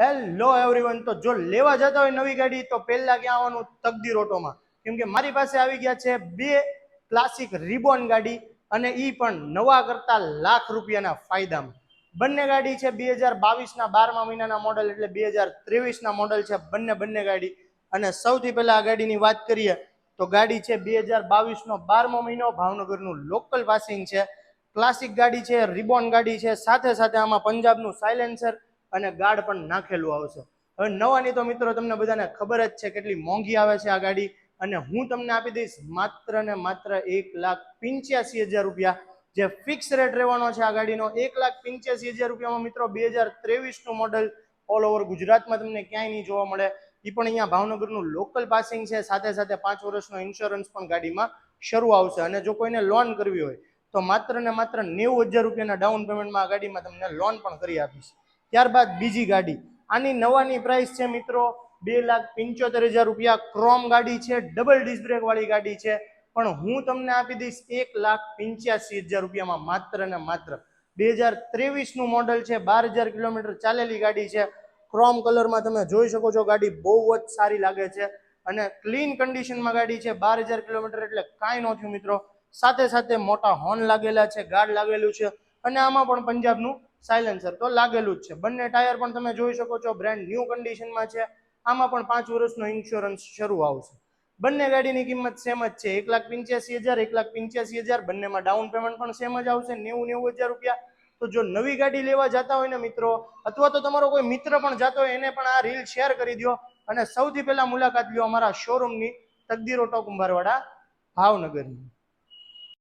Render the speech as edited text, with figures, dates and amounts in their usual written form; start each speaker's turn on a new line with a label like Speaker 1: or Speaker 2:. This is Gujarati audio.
Speaker 1: હેલો એવરીવન, તો જો લેવા જતા હોય નવી ગાડી તો પહેલા ક્યાં આવવાનું? તકદીર ઓટોમાં. કેમ કે મારી પાસે આવી ગયા છે બે ક્લાસિક રિબોન ગાડી, અને ઈ પણ નવા કરતા લાખ રૂપિયાના ફાયદામાં. બંને ગાડી છે 2022ના 12મા મહિનાના મોડલ, એટલે 2023ના મોડલ છે બંને ગાડી. અને સૌથી પહેલા આ ગાડીની વાત કરીએ તો ગાડી છે 2022નો 12મો મહિનો, ભાવનગરનું લોકલ પાસિંગ છે. ક્લાસિક ગાડી છે, રિબોન ગાડી છે, સાથે સાથે આમાં પંજાબનું સાયલેન્સર અને ગાર્ડ પણ નાખેલું આવશે. હવે નવાની તો મિત્રો તમને બધાને ખબર જ છે કેટલી મોંઘી આવે છે આ ગાડી, અને હું તમને આપી દઈશ માત્ર ને માત્ર 1,85,000 રૂપિયા, જે ફિક્સ રેટ રહેવાનો છે આ ગાડીનો. 1,85,000 રૂપિયામાં મિત્રો 2023નું મોડલ ઓલ ઓવર ગુજરાતમાં તમને ક્યાંય નહીં જોવા મળે. એ પણ અહીંયા ભાવનગરનું લોકલ પાસિંગ છે, સાથે સાથે 5 વર્ષનો ઇન્સ્યોરન્સ પણ ગાડીમાં શરૂ આવશે. અને જો કોઈને લોન કરવી હોય તો માત્ર ને માત્ર 90,000 રૂપિયાના ડાઉન પેમેન્ટમાં આ ગાડીમાં તમને લોન પણ કરી આપીશ. ત્યારબાદ બીજી ગાડી, આની નવાની પ્રાઇસ છે મિત્રો 2,75,000 રૂપિયા. ક્રોમ ગાડી છે, ડબલ ડિસ્ક બ્રેક વાળી ગાડી છે, પણ હું તમને આપી દઈશ 1,85,000 રૂપિયામાં. માત્ર ને માત્ર 2023નું મોડલ છે, 12,000 કિલોમીટર ચાલેલી ગાડી છે. ક્રોમ કલરમાં તમે જોઈ શકો છો, ગાડી બહુ જ સારી લાગે છે અને ક્લીન કન્ડિશનમાં ગાડી છે. 12,000 કિલોમીટર એટલે કાંઈ ન થયું મિત્રો. સાથે સાથે મોટા હોર્ન લાગેલા છે, ગાર્ડ લાગેલું છે, અને આમાં પણ પંજાબનું સાયલેન્સર તો લાગેલું જ છે. બંને ટાયર પણ તમે જોઈ શકો છો બ્રાન્ડ ન્યૂ કન્ડિશનમાં છે. આમાં પણ 5 વર્ષનો ઇન્સ્યોરન્સ શરૂ આવશે. બંને ગાડીની કિંમત સેમ જ છે, 1,85,000, 1,85,000. બંનેમાં ડાઉન પેમેન્ટ પણ સેમ જ આવશે, 90,000 રૂપિયા. તો જો નવી ગાડી લેવા જતા હોય ને મિત્રો, અથવા તો તમારો કોઈ મિત્ર પણ જતો હોય, એને પણ આ રીલ શેર કરી દો, અને સૌથી પહેલા મુલાકાત લ્યો અમારા શોરૂમની, તકદીર ઓટો કુંભારવાડા ભાવનગરની.